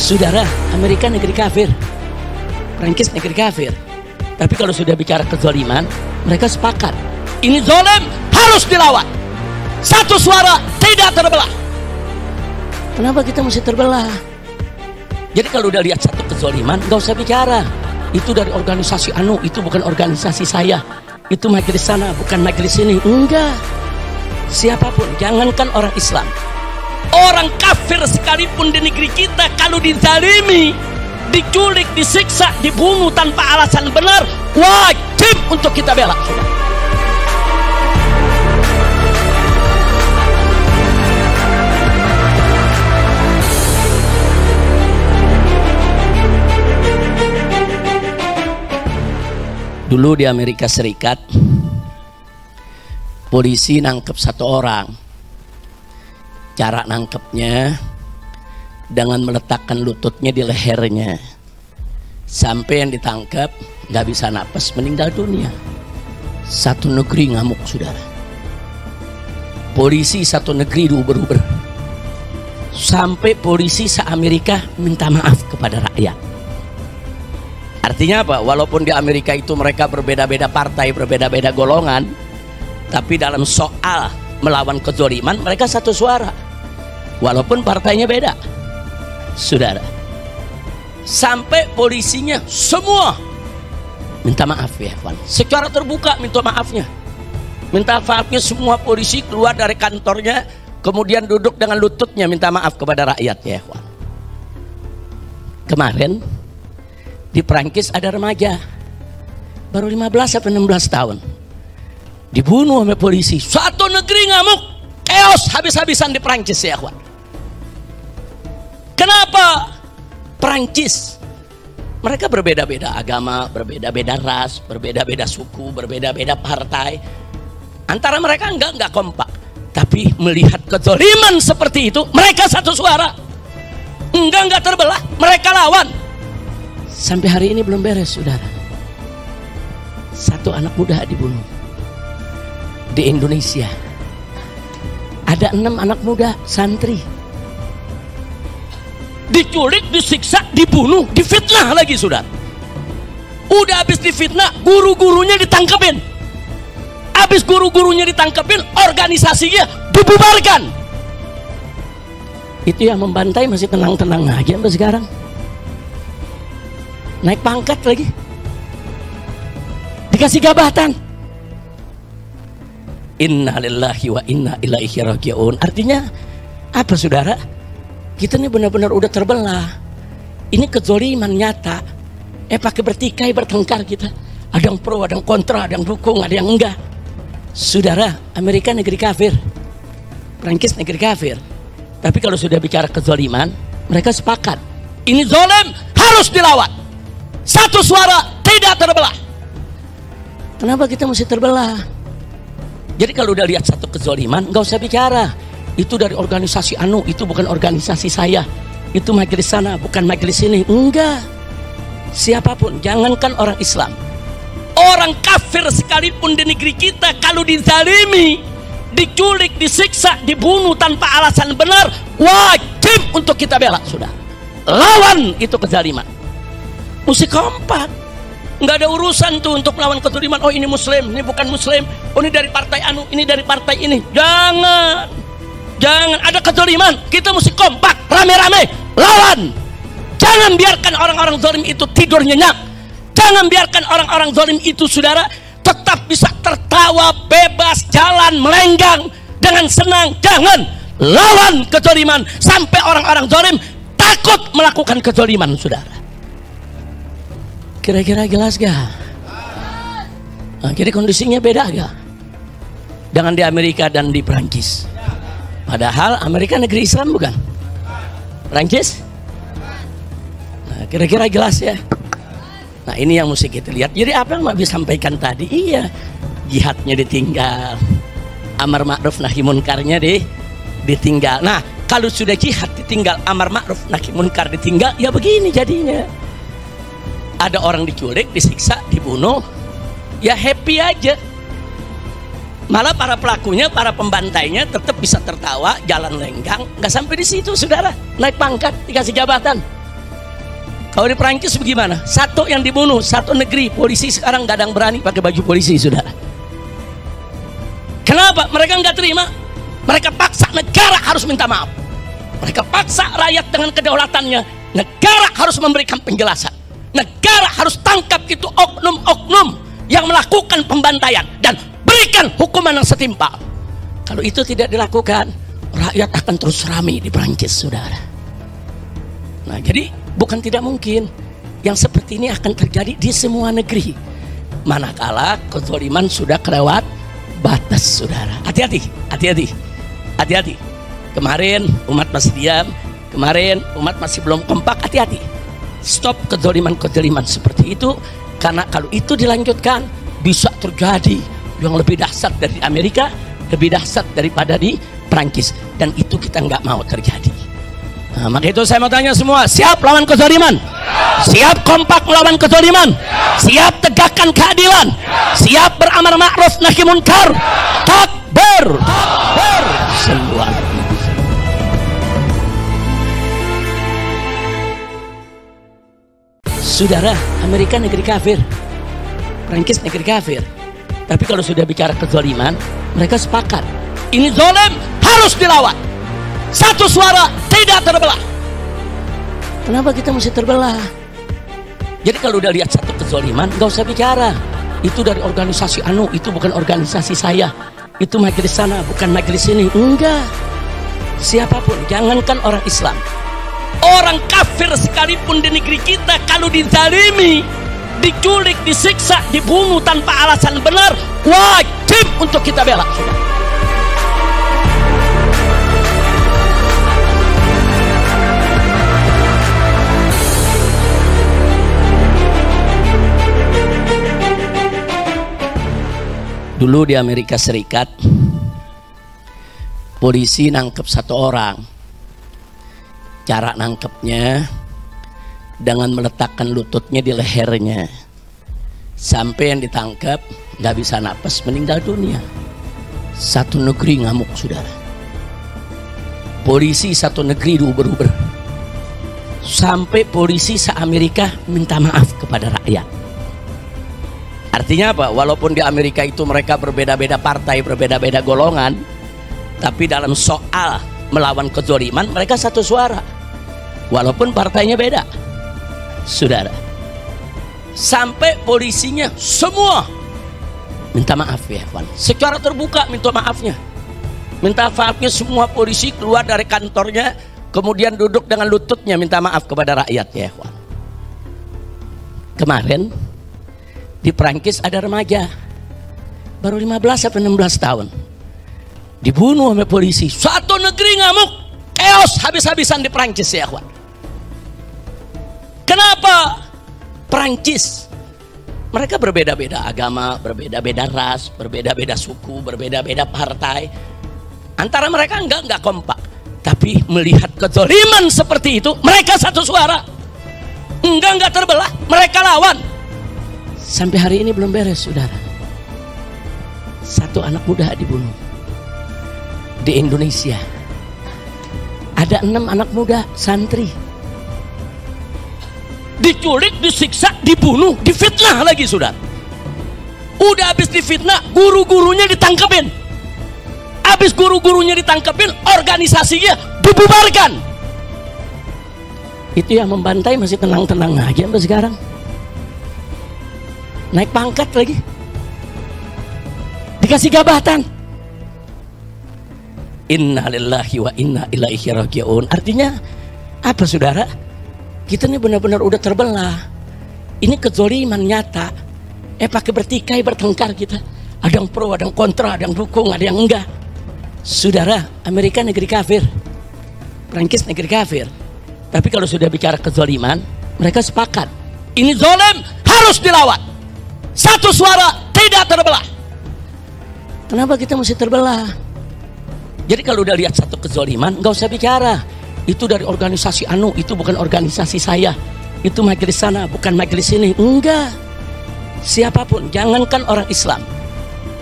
Saudara, Amerika negeri kafir, Prancis negeri kafir. Tapi kalau sudah bicara kezaliman, mereka sepakat. Ini zalim, harus dilawan. Satu suara, tidak terbelah. Kenapa kita mesti terbelah? Jadi kalau udah lihat satu kezaliman, nggak usah bicara. Itu dari organisasi anu, itu bukan organisasi saya. Itu majelis sana, bukan majelis ini. Enggak. Siapapun, jangankan orang Islam, orang kafir sekalipun di negeri kita, kalau dizalimi, diculik, disiksa, dibunuh tanpa alasan benar, wajib untuk kita bela. Dulu di Amerika Serikat, polisi nangkep satu orang. Cara nangkepnya dengan meletakkan lututnya di lehernya, sampai yang ditangkap nggak bisa napas, meninggal dunia. Satu negeri ngamuk, saudara. Polisi satu negeri diuber-uber, sampai polisi se-Amerika minta maaf kepada rakyat. Artinya apa? Walaupun di Amerika itu mereka berbeda-beda partai, berbeda-beda golongan, tapi dalam soal melawan kezaliman mereka satu suara, walaupun partainya beda. Saudara, sampai polisinya semua minta maaf ya, kawan. Secara terbuka minta maafnya. Minta maafnya semua polisi keluar dari kantornya, kemudian duduk dengan lututnya minta maaf kepada rakyat ya, kawan. Kemarin di Prancis ada remaja baru 15 sampai 16 tahun dibunuh oleh polisi. Satu negeri ngamuk, chaos habis-habisan di Prancis ya, kawan. Kenapa? Prancis mereka berbeda-beda agama, berbeda-beda ras, berbeda-beda suku, berbeda-beda partai. Antara mereka enggak kompak. Tapi melihat kezaliman seperti itu, mereka satu suara. Enggak terbelah, mereka lawan. Sampai hari ini belum beres, saudara. Satu anak muda dibunuh di Indonesia. Ada 6 anak muda santri diculik, disiksa, dibunuh, difitnah lagi, saudara. Udah habis difitnah, guru-gurunya ditangkepin. Habis guru-gurunya ditangkepin, organisasinya dibubarkan. Itu yang membantai masih tenang-tenang aja sampai sekarang. Naik pangkat lagi, dikasih jabatan. Inna lillahi wa inna ilaihi raji'un. Artinya apa, saudara? Kita ini benar-benar udah terbelah. Ini kezaliman nyata. Pakai bertikai, bertengkar kita. Ada yang pro, ada yang kontra, ada yang dukung, ada yang enggak. Saudara, Amerika negeri kafir, Prancis negeri kafir. Tapi kalau sudah bicara kezaliman, mereka sepakat. Ini zalim, harus dilawan. Satu suara, tidak terbelah. Kenapa kita mesti terbelah? Jadi kalau udah lihat satu kezaliman, nggak usah bicara. Itu dari organisasi anu, itu bukan organisasi saya. Itu majelis sana, bukan majelis ini. Enggak. Siapapun, jangankan orang Islam, orang kafir sekalipun di negeri kita, kalau dizalimi, diculik, disiksa, dibunuh tanpa alasan benar, wajib untuk kita bela, sudah. Lawan itu kezaliman. Mesti kompak. Nggak ada urusan tuh untuk melawan kezaliman. Oh, ini muslim, ini bukan muslim. Oh, ini dari partai anu, ini dari partai ini. Jangan ada kezaliman, kita mesti kompak, rame-rame lawan. Jangan biarkan orang-orang zalim itu tidur nyenyak. Jangan biarkan orang-orang zalim itu, saudara, tetap bisa tertawa bebas, jalan melenggang dengan senang. Jangan lawan kezaliman sampai orang-orang zalim takut melakukan kezaliman, saudara. Kira-kira jelas gak? Nah, jadi kondisinya beda gak? Dengan di Amerika dan di Prancis. Padahal Amerika negeri Islam bukan? Prancis? Nah, kira-kira jelas ya? Nah, ini yang mesti kita lihat. Jadi apa yang Mbak sampaikan tadi? Iya, jihadnya ditinggal, amar ma'ruf nahi munkarnya ditinggal. Nah, kalau sudah jihad ditinggal, amar ma'ruf nahi munkar ditinggal, ya begini jadinya. Ada orang diculik, disiksa, dibunuh, ya happy aja. Malah para pelakunya, para pembantainya tetap bisa tertawa, jalan lenggang. Nggak sampai di situ, saudara. Naik pangkat, dikasih jabatan. Kalau di Prancis bagaimana? Satu yang dibunuh, satu negeri. Polisi sekarang nggak ada yang berani pakai baju polisi, saudara. Kenapa? Mereka nggak terima. Mereka paksa negara harus minta maaf. Mereka paksa rakyat dengan kedaulatannya. Negara harus memberikan penjelasan. Negara harus tangkap itu oknum-oknum yang melakukan pembantaian dan berikan hukuman yang setimpal. Kalau itu tidak dilakukan, rakyat akan terus ramai di Prancis, saudara. Nah, jadi bukan tidak mungkin yang seperti ini akan terjadi di semua negeri. Manakala kezaliman sudah kelewat batas, saudara. Hati-hati, hati-hati, hati-hati. Kemarin umat masih diam, kemarin umat masih belum kompak. Hati-hati. Stop kezaliman-kezaliman seperti itu, karena kalau itu dilanjutkan bisa terjadi yang lebih dahsyat dari Amerika, lebih dahsyat daripada di Prancis, dan itu kita nggak mau terjadi. Nah, maka itu saya mau tanya semua, siap lawan kezaliman? Siap kompak melawan kezaliman? Siap tegakkan keadilan? Siap beramar ma'ruf nahi munkar? Takbir! Takbir! Semua. Saudara, Amerika negeri kafir, Prancis negeri kafir. Tapi kalau sudah bicara kezaliman, mereka sepakat. Ini zalim, harus dilawan. Satu suara, tidak terbelah. Kenapa kita mesti terbelah? Jadi kalau udah lihat satu kezaliman, nggak usah bicara. Itu dari organisasi anu, itu bukan organisasi saya. Itu majelis sana, bukan majelis ini. Enggak. Siapapun, jangankan orang Islam, orang kafir sekalipun di negeri kita, kalau dizalimi, diculik, disiksa, dibunuh tanpa alasan benar, wajib untuk kita bela. Dulu di Amerika Serikat, polisi nangkep satu orang. Cara nangkepnya dengan meletakkan lututnya di lehernya, sampai yang ditangkap nggak bisa napas, meninggal dunia. Satu negeri ngamuk, saudara. Polisi satu negeri diuber-uber, sampai polisi se-Amerika minta maaf kepada rakyat. Artinya apa? Walaupun di Amerika itu mereka berbeda-beda partai, berbeda-beda golongan, tapi dalam soal melawan kezaliman mereka satu suara, walaupun partainya beda, saudara. Sampai polisinya semua minta maaf, ya kawan. Secara terbuka minta maafnya. Minta maafnya semua polisi keluar dari kantornya, kemudian duduk dengan lututnya minta maaf kepada rakyat, ya kawan. Kemarin di Prancis ada remaja baru 15 sampai 16 tahun dibunuh oleh polisi. Satu negeri ngamuk, chaos habis-habisan di Prancis, ya kawan. Kenapa? Prancis mereka berbeda-beda agama, berbeda-beda ras, berbeda-beda suku, berbeda-beda partai. Antara mereka enggak kompak, tapi melihat kezaliman seperti itu mereka satu suara, enggak terbelah, mereka lawan. Sampai hari ini belum beres, saudara. Satu anak muda dibunuh di Indonesia. Ada 6 anak muda santri diculik, disiksa, dibunuh, difitnah lagi, saudara. Udah habis difitnah, guru-gurunya ditangkepin. Habis guru-gurunya ditangkepin, organisasinya dibubarkan. Itu yang membantai masih tenang-tenang aja sampai sekarang. Naik pangkat lagi, dikasih jabatan. Inna lillahi wa inna ilaihi raji'un. Artinya apa, saudara? Kita ini benar-benar udah terbelah. Ini kezaliman nyata. Pakai bertikai, bertengkar kita. Ada yang pro, ada yang kontra, ada yang dukung, ada yang enggak. Saudara, Amerika negeri kafir, Prancis negeri kafir. Tapi kalau sudah bicara kezaliman, mereka sepakat. Ini zalim, harus dilawan. Satu suara, tidak terbelah. Kenapa kita mesti terbelah? Jadi kalau udah lihat satu kezaliman, nggak usah bicara. Itu dari organisasi anu, itu bukan organisasi saya. Itu majelis sana, bukan majelis ini. Enggak. Siapapun, jangankan orang Islam,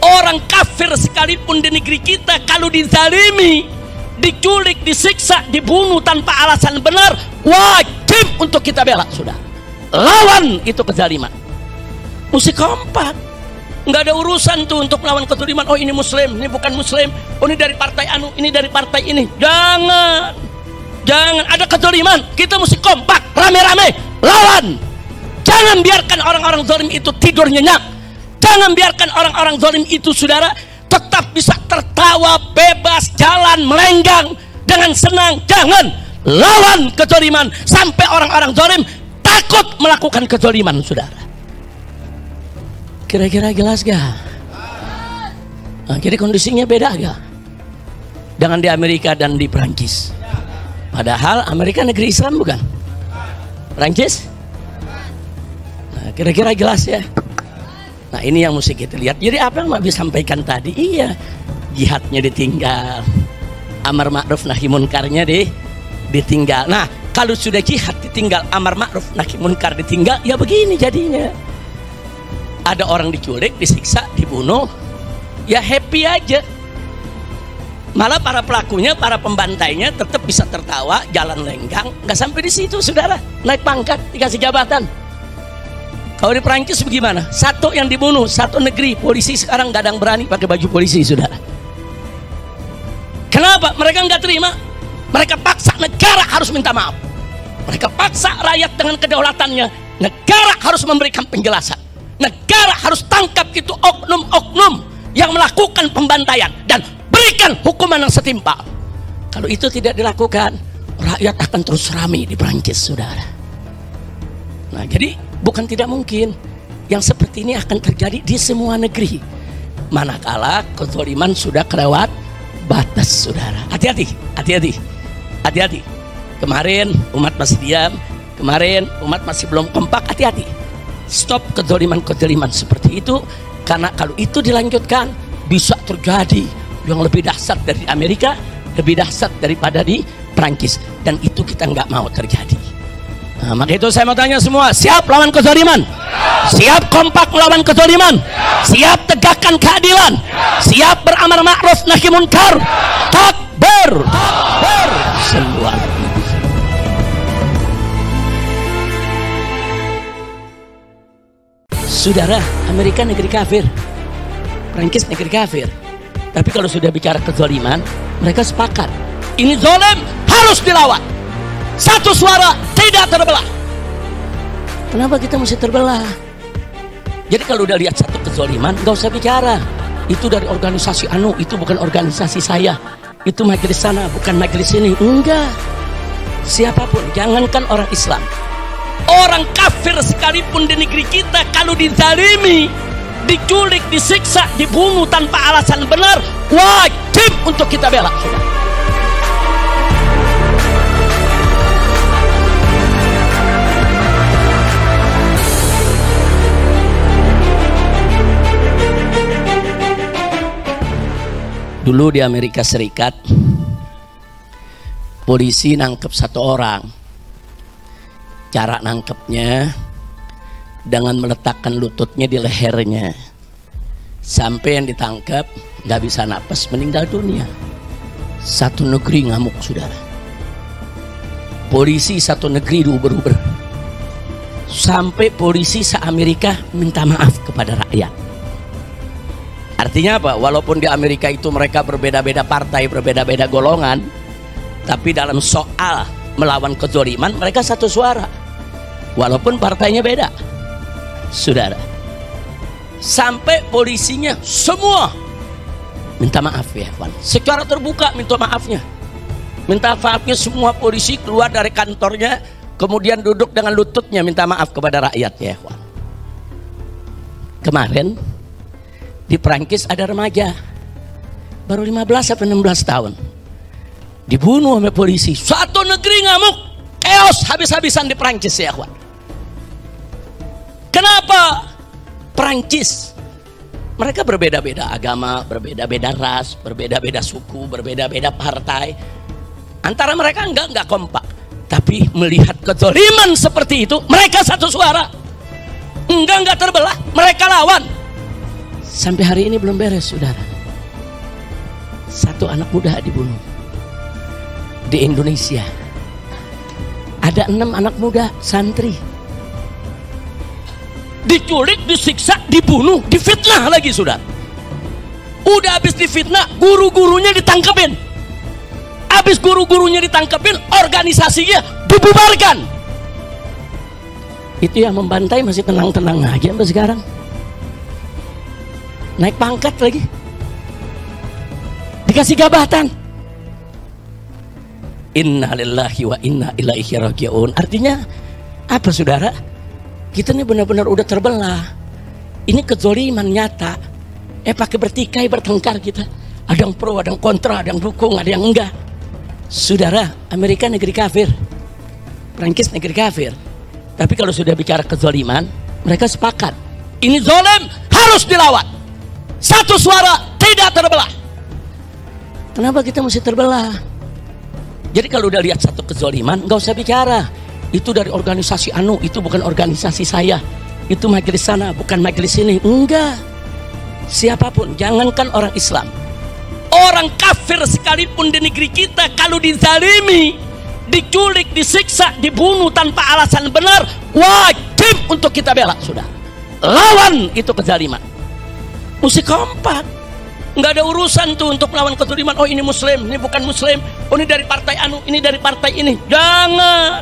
orang kafir sekalipun di negeri kita, kalau dizalimi, diculik, disiksa, dibunuh tanpa alasan benar, wajib untuk kita bela, sudah. lawan itu kezaliman. Mesti kompak. Nggak ada urusan tuh untuk melawan kezaliman. Oh ini muslim, ini bukan muslim. Oh ini dari partai anu, ini dari partai ini. Jangan. Jangan ada kezaliman. Kita mesti kompak, rame-rame lawan. Jangan biarkan orang-orang zalim itu tidur nyenyak. Jangan biarkan orang-orang zalim itu, saudara, tetap bisa tertawa bebas, jalan melenggang dengan senang. Jangan lawan kezaliman sampai orang-orang zalim takut melakukan kezaliman, saudara. Kira-kira jelas gak? Nah, jadi kondisinya beda gak? Dengan di Amerika dan di Perancis. Padahal Amerika negeri Islam bukan? Perancis? Nah, kira-kira jelas ya? Nah ini yang mesti kita lihat. Jadi apa yang Mbak bisa sampaikan tadi? Iya, jihadnya ditinggal, amar ma'ruf nahi munkarnya ditinggal. Nah kalau sudah jihad ditinggal, amar ma'ruf nahi munkar ditinggal, ya begini jadinya. Ada orang diculik, disiksa, dibunuh, ya happy aja. Malah para pelakunya, para pembantainya tetap bisa tertawa, jalan lenggang. Nggak sampai di situ, saudara. Naik pangkat, dikasih jabatan. Kalau di Perancis bagaimana? Satu yang dibunuh, satu negeri, polisi sekarang nggak ada yang berani pakai baju polisi, saudara. Kenapa? Mereka nggak terima. Mereka paksa negara harus minta maaf. Mereka paksa rakyat dengan kedaulatannya. Negara harus memberikan penjelasan. Negara harus tangkap itu oknum-oknum yang melakukan pembantaian dan berikan hukuman yang setimpal. Kalau itu tidak dilakukan, rakyat akan terus ramai di Perancis, saudara. Nah, jadi bukan tidak mungkin yang seperti ini akan terjadi di semua negeri. Manakala kezaliman sudah kelewat batas, saudara. Hati-hati, hati-hati, hati-hati. Kemarin umat masih diam, kemarin umat masih belum kompak. Hati-hati. Stop kezaliman-kezaliman seperti itu, karena kalau itu dilanjutkan bisa terjadi yang lebih dahsyat dari Amerika, lebih dahsyat daripada di Prancis, dan itu kita nggak mau terjadi. Nah, maka itu saya mau tanya semua, siap lawan kezaliman? Siap kompak melawan kezaliman? Siap tegakkan keadilan? Siap beramar ma'ruf nahi munkar? Takbir! Takbir! Semua. Saudara, Amerika negeri kafir, Prancis negeri kafir. Tapi kalau sudah bicara kezaliman, mereka sepakat. Ini zalim, harus dilawan. Satu suara, tidak terbelah. Kenapa kita mesti terbelah? Jadi kalau udah lihat satu kezaliman, nggak usah bicara. Itu dari organisasi anu, itu bukan organisasi saya. Itu majelis sana, bukan majelis ini. Enggak. Siapapun, jangankan orang Islam, orang kafir sekalipun di negeri kita, kalau dizalimi, diculik, disiksa, dibunuh tanpa alasan benar, wajib untuk kita bela. Dulu di Amerika Serikat, polisi nangkep satu orang. Cara nangkepnya dengan meletakkan lututnya di lehernya, sampai yang ditangkap nggak bisa napas, meninggal dunia. Satu negeri ngamuk, saudara. Polisi satu negeri diuber-uber, sampai polisi se-Amerika minta maaf kepada rakyat. Artinya apa? Walaupun di Amerika itu mereka berbeda-beda partai, berbeda-beda golongan, tapi dalam soal melawan kezaliman mereka satu suara, walaupun partainya beda, saudara. Sampai polisinya semua minta maaf, ya kawan, secara terbuka minta maafnya. Minta maafnya semua polisi keluar dari kantornya, kemudian duduk dengan lututnya minta maaf kepada rakyat, ya kawan. Kemarin di Prancis ada remaja baru 15 sampai 16 tahun dibunuh oleh polisi. Satu negeri ngamuk, chaos habis-habisan di Prancis, ya kawan. Kenapa? Prancis mereka berbeda-beda agama, berbeda-beda ras, berbeda-beda suku, berbeda-beda partai. Antara mereka enggak kompak, tapi melihat kezaliman seperti itu mereka satu suara, enggak terbelah, mereka lawan. Sampai hari ini belum beres, saudara. Satu anak muda dibunuh di Indonesia. Ada 6 anak muda santri diculik, disiksa, dibunuh, difitnah lagi sudah. Udah habis difitnah, guru-gurunya ditangkepin. Habis guru-gurunya ditangkepin, organisasinya dibubarkan. Itu yang membantai masih tenang-tenang aja sampai sekarang. Naik pangkat lagi, dikasih jabatan. Inna lillahi wa inna ilaihi raji'un. Artinya apa saudara? Kita ini benar-benar udah terbelah. Ini kezoliman nyata. Pakai bertikai, bertengkar kita. Ada yang pro, ada yang kontra, ada yang dukung, ada yang enggak. Saudara, Amerika negeri kafir, Prancis negeri kafir. Tapi kalau sudah bicara kezoliman, mereka sepakat. Ini zolim, harus dilawan. Satu suara, tidak terbelah. Kenapa kita mesti terbelah? Jadi kalau udah lihat satu kezoliman, nggak usah bicara. Itu dari organisasi anu, itu bukan organisasi saya. Itu majelis sana, bukan majelis ini. Enggak. Siapapun, jangankan orang Islam, orang kafir sekalipun di negeri kita, kalau dizalimi, diculik, disiksa, dibunuh tanpa alasan benar, wajib untuk kita bela, sudah. Lawan itu kezaliman. Mesti kompak. Nggak ada urusan tuh untuk melawan kezaliman. Oh ini muslim, ini bukan muslim. Oh ini dari partai anu, ini dari partai ini. Jangan.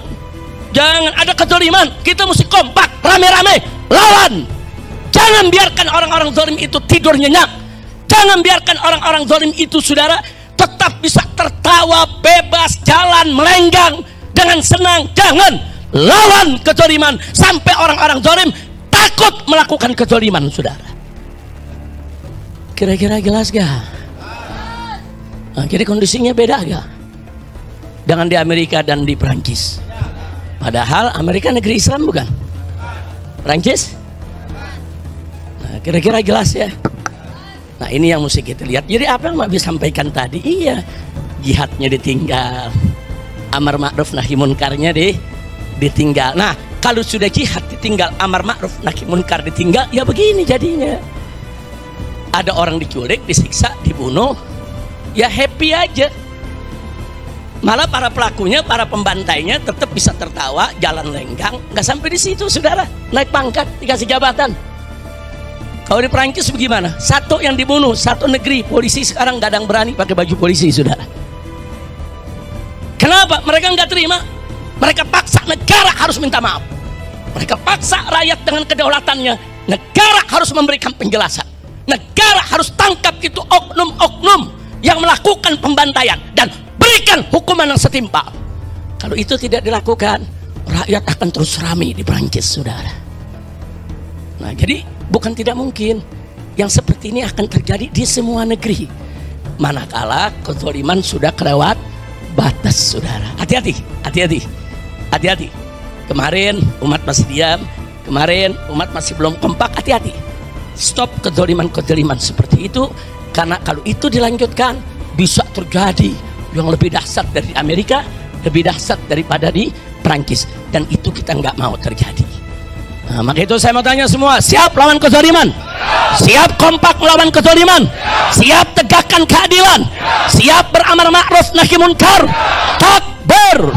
Jangan ada kezaliman, kita mesti kompak, rame-rame, lawan. Jangan biarkan orang-orang zalim itu tidur nyenyak. Jangan biarkan orang-orang zalim itu, saudara, tetap bisa tertawa, bebas, jalan, melenggang dengan senang. Jangan lawan kezaliman sampai orang-orang zalim takut melakukan kezaliman, saudara. Kira-kira jelas gak? Nah, jadi kondisinya beda gak? Dengan di Amerika dan di Prancis. Padahal Amerika negeri Islam bukan? Prancis? Nah, kira-kira jelas ya? Nah ini yang mesti kita lihat. Jadi apa yang Mbak bisa sampaikan tadi? Iya, jihadnya ditinggal, amar ma'ruf nahi munkarnya ditinggal. Nah kalau sudah jihad ditinggal, amar ma'ruf nahi munkar ditinggal, ya begini jadinya. Ada orang diculik, disiksa, dibunuh, ya happy aja. Malah para pelakunya, para pembantainya tetap bisa tertawa, jalan lenggang. Nggak sampai di situ, saudara. Naik pangkat, dikasih jabatan. Kalau di Prancis bagaimana? Satu yang dibunuh, satu negeri. Polisi sekarang nggak ada yang berani pakai baju polisi, saudara. Kenapa? Mereka nggak terima. Mereka paksa negara harus minta maaf. Mereka paksa rakyat dengan kedaulatannya. Negara harus memberikan penjelasan. Negara harus tangkap itu oknum-oknum yang melakukan pembantaian dan berikan hukuman yang setimpal. Kalau itu tidak dilakukan, rakyat akan terus ramai di Prancis, saudara. Nah, jadi bukan tidak mungkin yang seperti ini akan terjadi di semua negeri. Manakala kezaliman sudah kelewat batas, saudara. Hati-hati, hati-hati, hati-hati. Kemarin umat masih diam, kemarin umat masih belum kompak. Hati-hati. Stop kezaliman-kezaliman seperti itu, karena kalau itu dilanjutkan bisa terjadi yang lebih dahsyat dari Amerika, lebih dahsyat daripada di Prancis, dan itu kita nggak mau terjadi. Nah, maka itu saya mau tanya semua, siap lawan kezaliman? Siap kompak melawan kezaliman? Siap tegakkan keadilan? Siap beramar ma'ruf nahi munkar? Takbir!